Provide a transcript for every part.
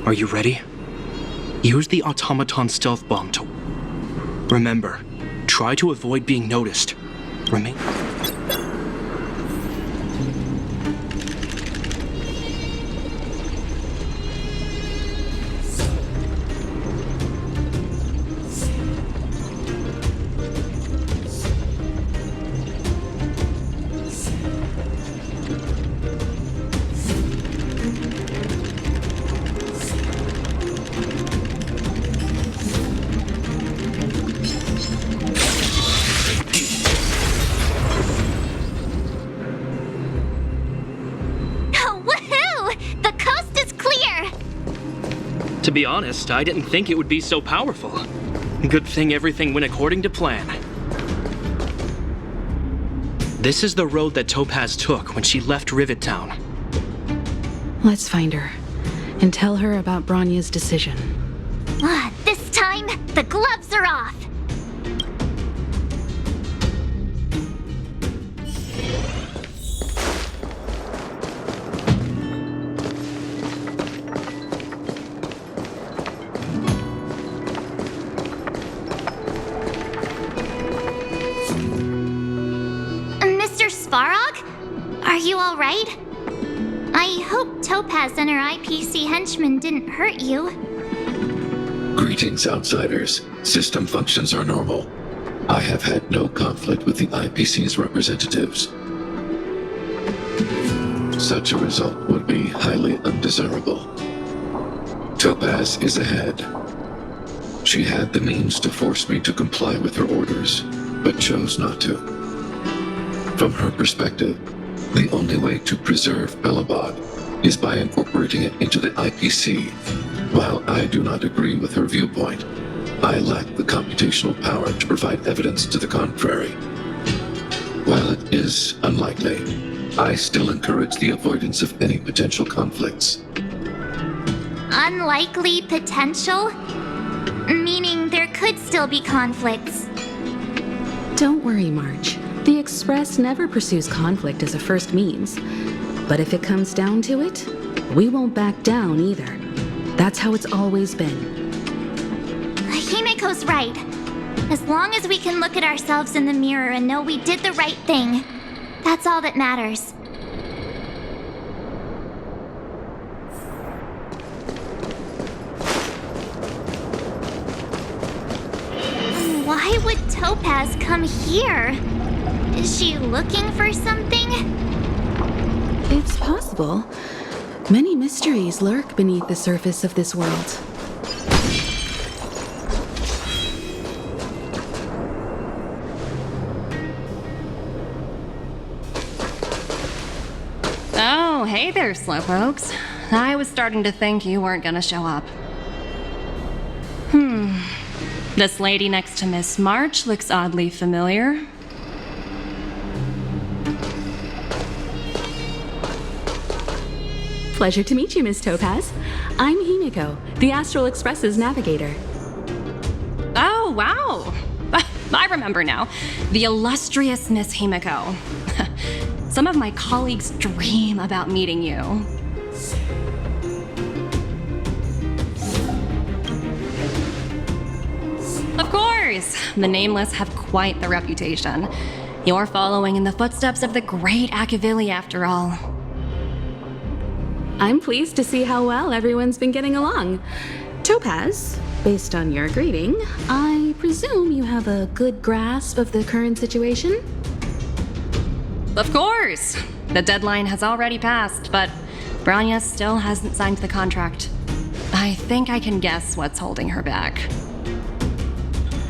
Are you ready? Use the automaton stealth bomb to... Remember, try to avoid being noticed. Remain... To be honest, I didn't think it would be so powerful. Good thing everything went according to plan. This is the road that Topaz took when she left Rivet Town. Let's find her, and tell her about Bronya's decision. This time, the gloves are off! Are you alright? I hope Topaz and her IPC henchmen didn't hurt you. Greetings, outsiders. System functions are normal. I have had no conflict with the IPC's representatives. Such a result would be highly undesirable. Topaz is ahead. She had the means to force me to comply with her orders, but chose not to. From her perspective, the only way to preserve Belobog is by incorporating it into the IPC. While I do not agree with her viewpoint, I lack the computational power to provide evidence to the contrary. While it is unlikely, I still encourage the avoidance of any potential conflicts. Unlikely potential? Meaning there could still be conflicts. Don't worry, March. The Express never pursues conflict as a first means. But if it comes down to it, we won't back down either. That's how it's always been. Himiko's right. As long as we can look at ourselves in the mirror and know we did the right thing, that's all that matters. Why would Topaz come here? Is she looking for something? It's possible. Many mysteries lurk beneath the surface of this world. Oh, hey there, slowpokes. I was starting to think you weren't gonna show up. This lady next to Miss March looks oddly familiar. Pleasure to meet you, Miss Topaz. I'm Himiko, the Astral Express's navigator. Oh, wow. I remember now. The illustrious Miss Himiko. Some of my colleagues dream about meeting you. Of course! The Nameless have quite the reputation. You're following in the footsteps of the great Akavili, after all. I'm pleased to see how well everyone's been getting along. Topaz, based on your greeting, I presume you have a good grasp of the current situation? Of course! The deadline has already passed, but Bronya still hasn't signed the contract. I think I can guess what's holding her back.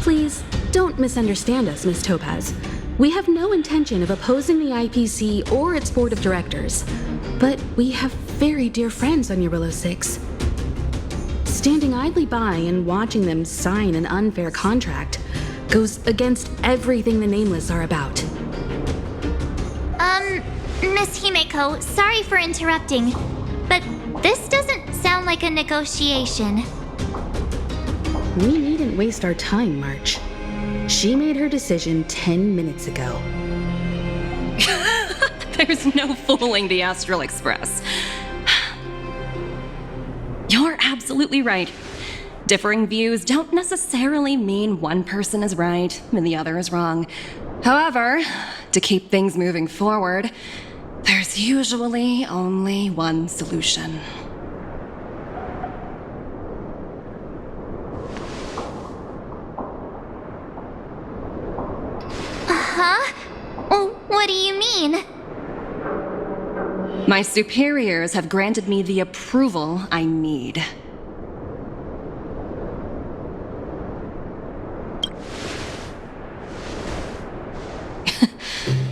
Please, don't misunderstand us, Miss Topaz. We have no intention of opposing the IPC or its board of directors, but we have very dear friends on Eurillo 6. Standing idly by and watching them sign an unfair contract goes against everything the Nameless are about. Miss Himiko, sorry for interrupting, but this doesn't sound like a negotiation. We needn't waste our time, March. She made her decision 10 minutes ago. There's no fooling the Astral Express. You're absolutely absolutely right. Differing views don't necessarily mean one person is right and the other is wrong. However, to keep things moving forward, there's usually only one solution. Huh? What do you mean? My superiors have granted me the approval I need.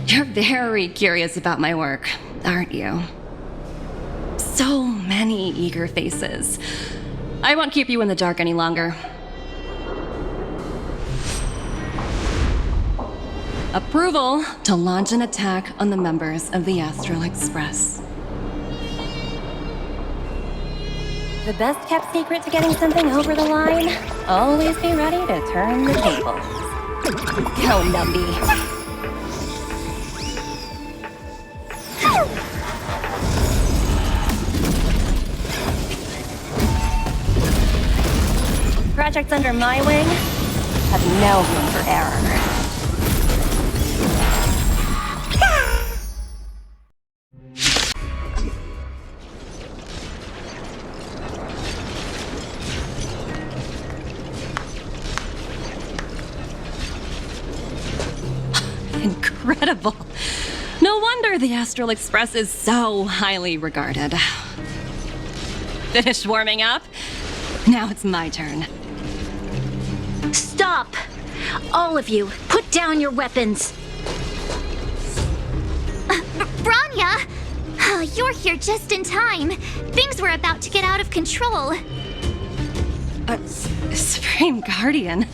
You're very curious about my work, aren't you? So many eager faces. I won't keep you in the dark any longer. Approval to launch an attack on the members of the Astral Express. The best kept secret to getting something over the line? Always be ready to turn the tables. Go, Numby. Projects under my wing have no room for error. Incredible. No wonder the Astral Express is so highly regarded. Finished warming up? Now it's my turn. Stop! All of you, put down your weapons. Branya! You're here just in time. Things were about to get out of control. Supreme Guardian.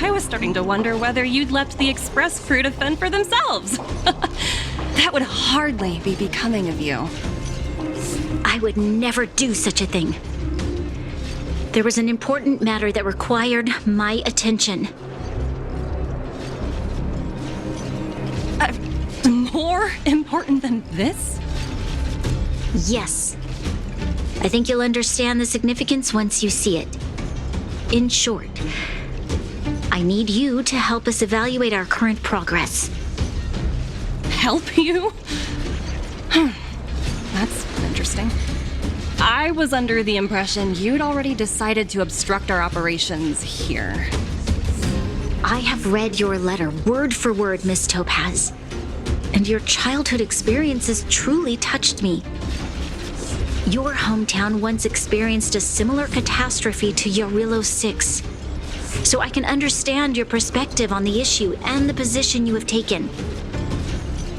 I was starting to wonder whether you'd left the Express crew to fend for themselves. That would hardly be becoming of you. I would never do such a thing. There was an important matter that required my attention. More important than this? Yes. I think you'll understand the significance once you see it. In short, I need you to help us evaluate our current progress. Help you? That's interesting. I was under the impression you'd already decided to obstruct our operations here. I have read your letter word for word, Miss Topaz. And your childhood experiences truly touched me. Your hometown once experienced a similar catastrophe to Yarilo 6. So I can understand your perspective on the issue and the position you have taken.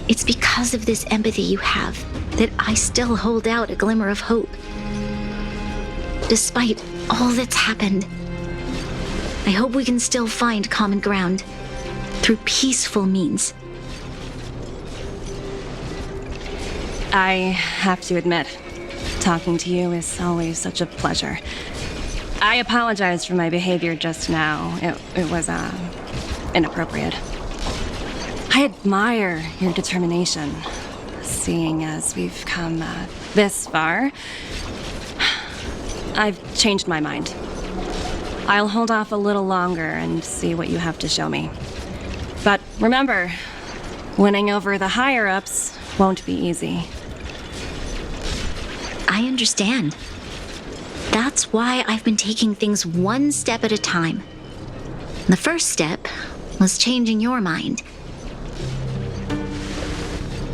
It's because of this empathy you have that I still hold out a glimmer of hope. Despite all that's happened, I hope we can still find common ground through peaceful means. I have to admit, talking to you is always such a pleasure. I apologize for my behavior just now. It was, inappropriate. I admire your determination, seeing as we've come, this far. I've changed my mind. I'll hold off a little longer and see what you have to show me. But remember, winning over the higher-ups won't be easy. I understand. That's why I've been taking things one step at a time. The first step was changing your mind.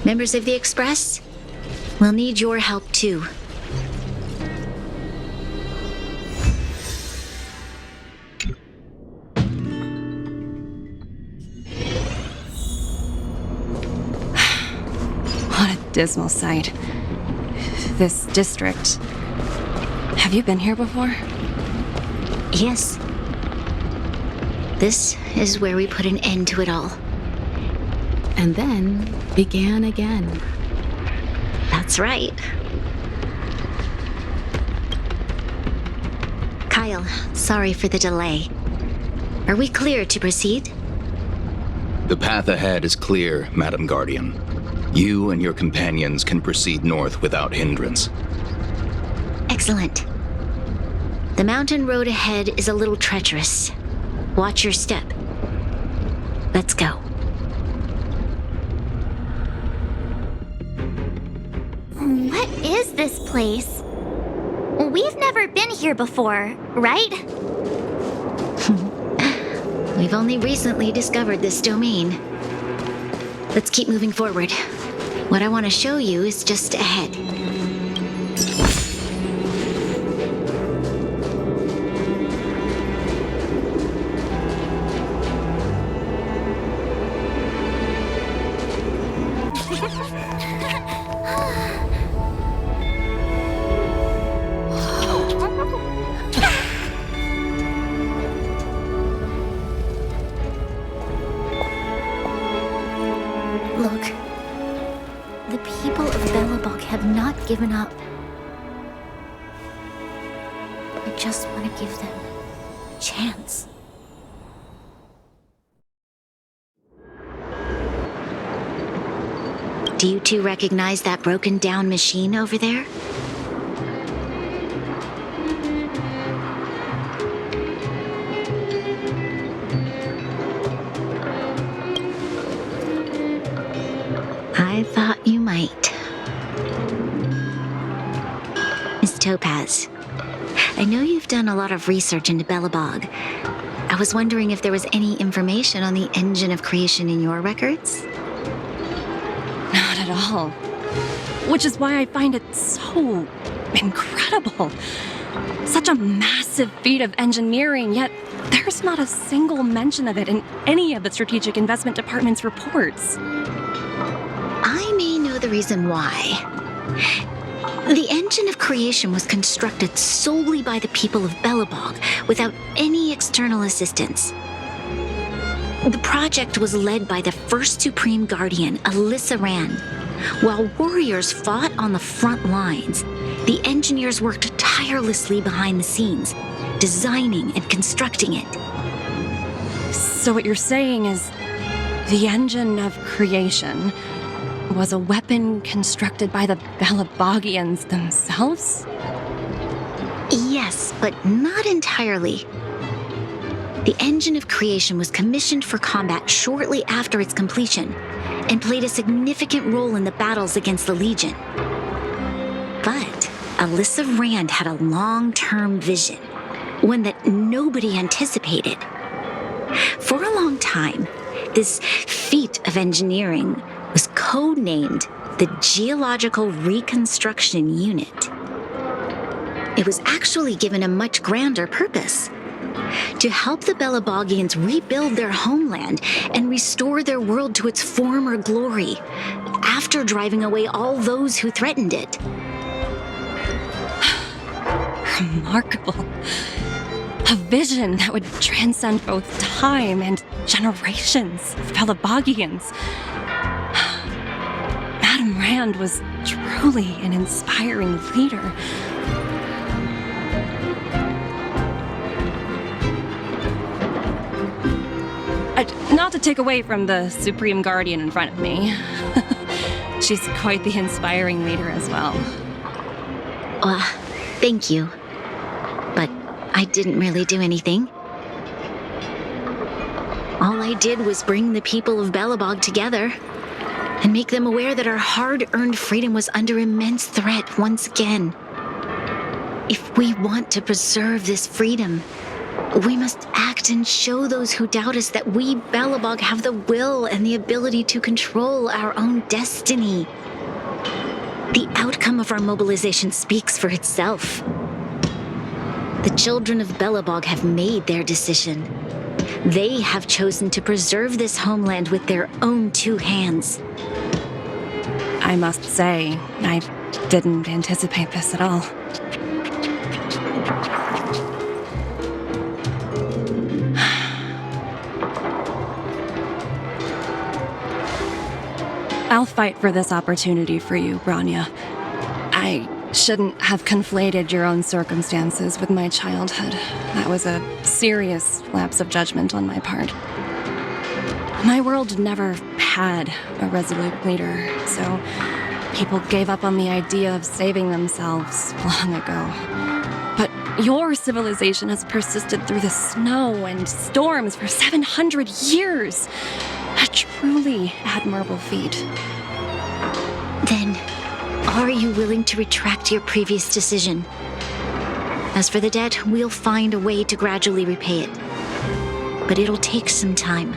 Members of the Express, we'll need your help too. What a dismal sight. This district. Have you been here before? Yes. This is where we put an end to it all. And then began again. That's right. Kyle, sorry for the delay. Are we clear to proceed? The path ahead is clear, Madam Guardian. You and your companions can proceed north without hindrance. Excellent. The mountain road ahead is a little treacherous. Watch your step. Let's go. What is this place? We've never been here before, right? We've only recently discovered this domain. Let's keep moving forward. What I want to show you is just ahead. Look, the people of Belobog have not given up. I just want to give them a chance. Do you two recognize that broken down machine over there? I thought you might. Miss Topaz, I know you've done a lot of research into Belobog. I was wondering if there was any information on the engine of creation in your records? Not at all. Which is why I find it so incredible. Such a massive feat of engineering, yet there's not a single mention of it in any of the Strategic Investment Department's reports. I may know the reason why. The engine of creation was constructed solely by the people of Belobog, without any external assistance. The project was led by the first Supreme Guardian, Alyssa Rand. While warriors fought on the front lines, the engineers worked tirelessly behind the scenes, designing and constructing it. So what you're saying is the engine of creation was a weapon constructed by the Belabogians themselves? Yes, but not entirely. The engine of creation was commissioned for combat shortly after its completion and played a significant role in the battles against the Legion. But Alyssa Rand had a long-term vision, one that nobody anticipated. For a long time, this feat of engineering was codenamed the Geological Reconstruction Unit. It was actually given a much grander purpose: to help the Belabogians rebuild their homeland and restore their world to its former glory, after driving away all those who threatened it. Remarkable. A vision that would transcend both time and generations of Belabogians. Madame Rand was truly an inspiring leader. Not to take away from the Supreme Guardian in front of me. She's quite the inspiring leader as well. Thank you. But I didn't really do anything. All I did was bring the people of Belobog together and make them aware that our hard-earned freedom was under immense threat once again. If we want to preserve this freedom, we must act and show those who doubt us that we, Belobog, have the will and the ability to control our own destiny. The outcome of our mobilization speaks for itself. The children of Belobog have made their decision. They have chosen to preserve this homeland with their own two hands. I must say, I didn't anticipate this at all. I'll fight for this opportunity for you, Branya. I shouldn't have conflated your own circumstances with my childhood. That was a serious lapse of judgment on my part. My world never had a resolute leader, so people gave up on the idea of saving themselves long ago. But Your civilization has persisted through the snow and storms for 700 years. A truly admirable feat. Then, are you willing to retract your previous decision? As for the debt, we'll find a way to gradually repay it. But it'll take some time.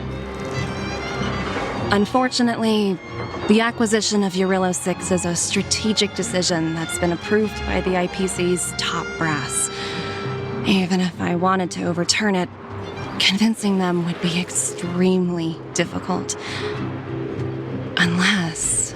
Unfortunately, the acquisition of Eurilo 6 is a strategic decision that's been approved by the IPC's top brass. Even if I wanted to overturn it, convincing them would be extremely difficult. Unless...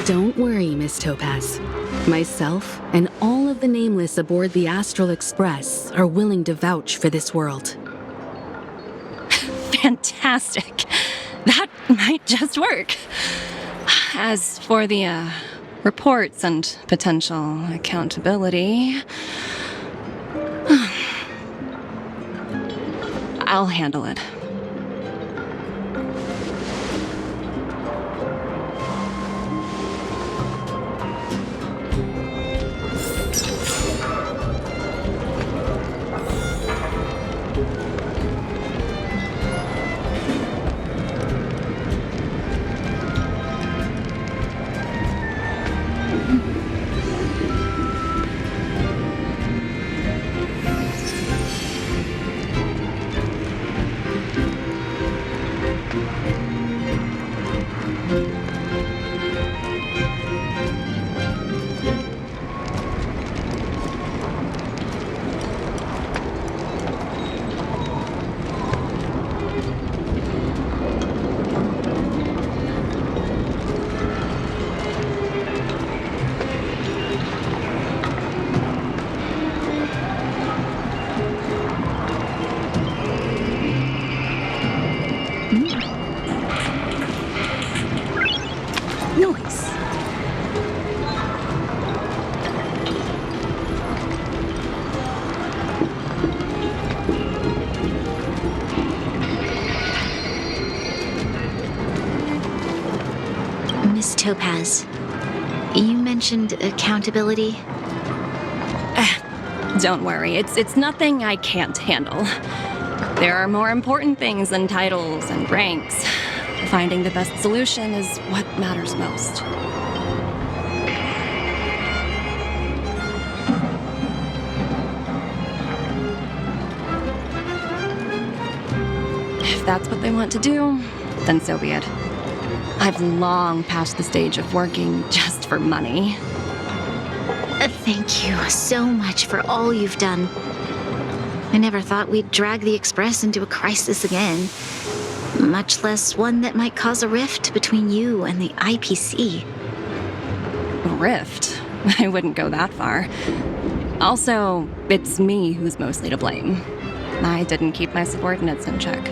Don't worry, Miss Topaz. Myself and all of the nameless aboard the Astral Express are willing to vouch for this world. Fantastic. That might just work. As for the, reports and potential accountability... I'll handle it. Noise. Miss Topaz, you mentioned accountability. Don't worry, it's nothing I can't handle. There are more important things than titles and ranks. Finding the best solution is what matters most. If that's what they want to do, then so be it. I've long passed the stage of working just for money. Thank you so much for all you've done. I never thought we'd drag the Express into a crisis again, much less one that might cause a rift between you and the IPC. A rift? I wouldn't go that far. Also, it's me who's mostly to blame. I didn't keep my subordinates in check.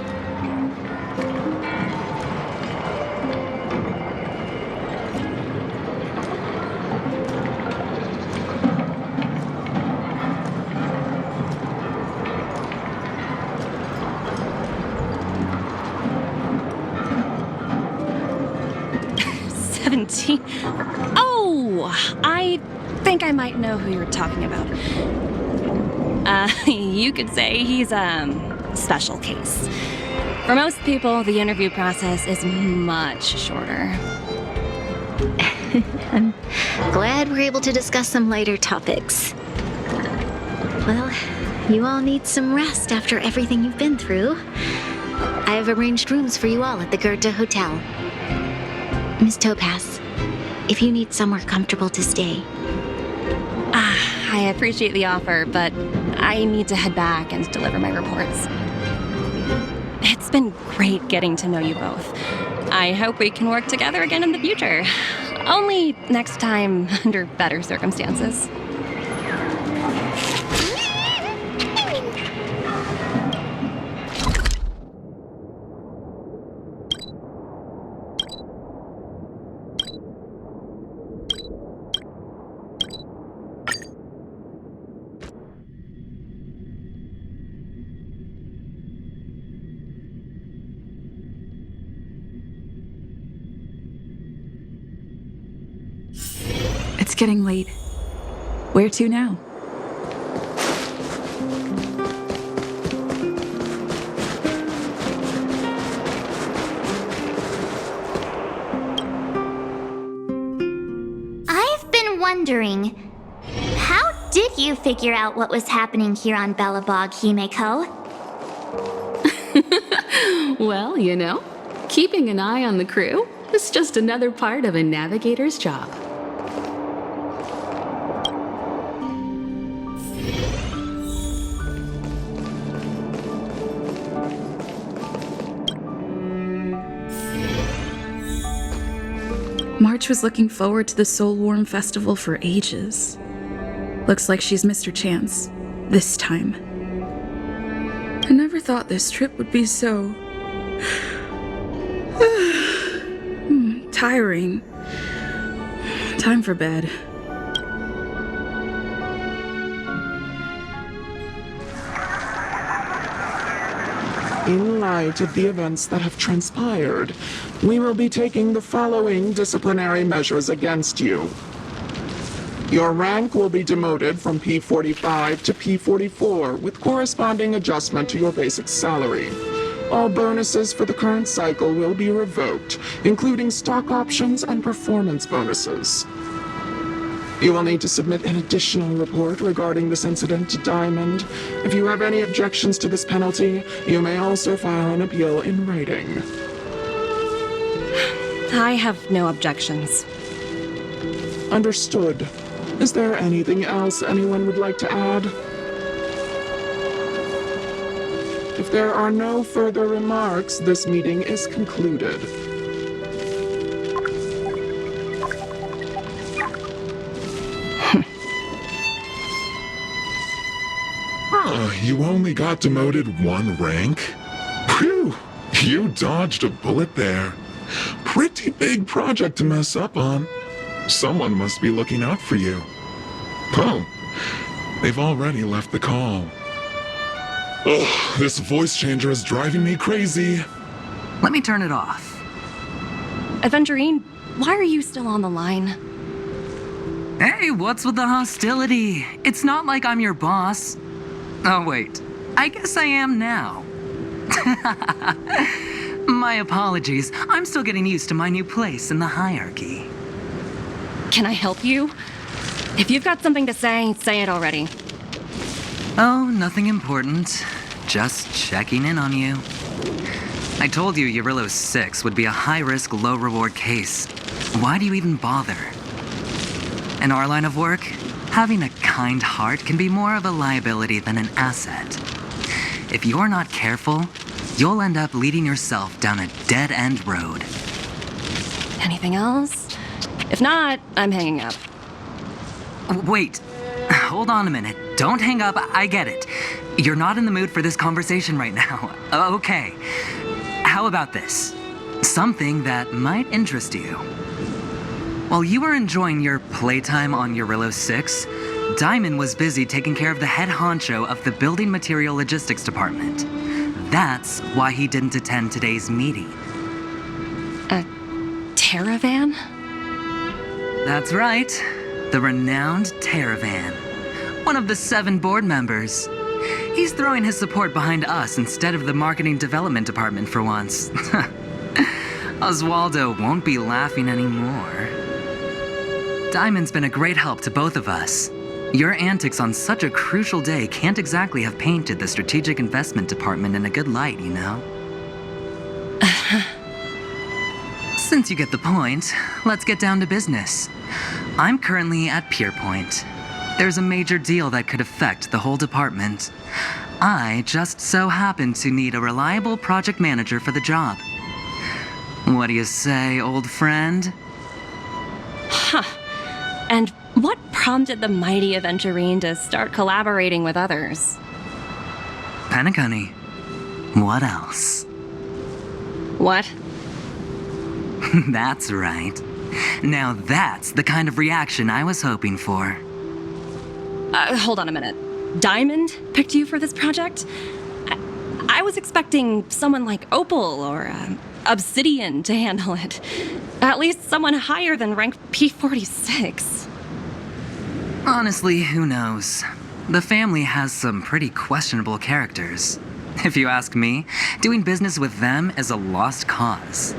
Oh, I think I might know who you're talking about. You could say he's a special case. For most people, the interview process is much shorter. I'm glad we're able to discuss some lighter topics. Well, you all need some rest after everything you've been through. I have arranged rooms for you all at the Goethe Hotel. Miss Topaz, if you need somewhere comfortable to stay. I appreciate the offer, but I need to head back and deliver my reports. It's been great getting to know you both. I hope we can work together again in the future. Only next time under better circumstances. It's getting late. Where to now? I've been wondering, how did you figure out what was happening here on Belobog, Himeko? Well, you know, keeping an eye on the crew is just another part of a navigator's job. March was looking forward to the Soul Warm Festival for ages. Looks like she's missed her chance. This time. I never thought this trip would be so... tiring. Time for bed. In light of the events that have transpired, we will be taking the following disciplinary measures against you. Your rank will be demoted from P45 to P44 with corresponding adjustment to your basic salary. All bonuses for the current cycle will be revoked, including stock options and performance bonuses. You will need to submit an additional report regarding this incident to Diamond. If you have any objections to this penalty, you may also file an appeal in writing. I have no objections. Understood. Is there anything else anyone would like to add? If there are no further remarks, this meeting is concluded. You only got demoted one rank? Phew, you dodged a bullet there. Pretty big project to mess up on. Someone must be looking out for you. Oh, they've already left the call. Ugh, this voice changer is driving me crazy. Let me turn it off. Aventurine, why are you still on the line? Hey, what's with the hostility? It's not like I'm your boss. Oh, wait. I guess I am now. My apologies. I'm still getting used to my new place in the hierarchy. Can I help you? If you've got something to say it already. Oh, nothing important. Just checking in on you. I told you Eurylos 6 would be a high-risk, low-reward case. Why do you even bother? In our line of work, having a kind heart can be more of a liability than an asset. If you're not careful, you'll end up leading yourself down a dead-end road. Anything else? If not, I'm hanging up. Wait. Hold on a minute. Don't hang up. I get it. You're not in the mood for this conversation right now. Okay. How about this? Something that might interest you. While you were enjoying your playtime on Eurylos 6, Diamond was busy taking care of the head honcho of the Building Material Logistics Department. That's why he didn't attend today's meeting. A Terravan? That's right. The renowned Terravan. One of the 7 board members. He's throwing his support behind us instead of the Marketing Development Department for once. Oswaldo won't be laughing anymore. Diamond's been a great help to both of us. Your antics on such a crucial day can't exactly have painted the Strategic Investment Department in a good light, you know? Since you get the point, let's get down to business. I'm currently at Pierpoint. There's a major deal that could affect the whole department. I just so happen to need a reliable project manager for the job. What do you say, old friend? Huh. And what prompted the mighty Aventurine to start collaborating with others? Penacony. What else? What? That's right. Now that's the kind of reaction I was hoping for. Hold on a minute. Diamond picked you for this project? I was expecting someone like Opal or Obsidian to handle it. At least someone higher than rank P46. Honestly, who knows? The family has some pretty questionable characters. If you ask me, doing business with them is a lost cause.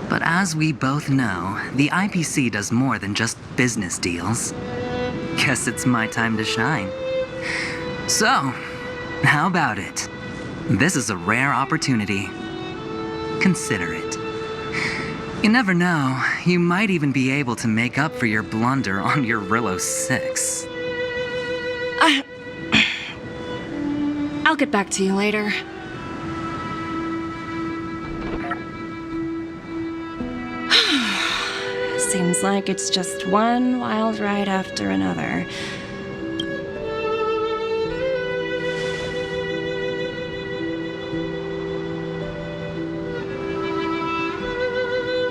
But as we both know, the IPC does more than just business deals. Guess it's my time to shine. So, how about it? This is a rare opportunity. Consider it. You never know, you might even be able to make up for your blunder on your Rillo 6. I'll get back to you later. Seems like it's just one wild ride after another.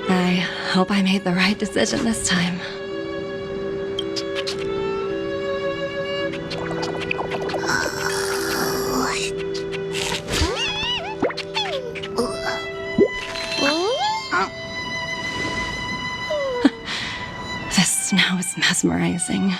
I hope I made the right decision this time. This snow is mesmerizing.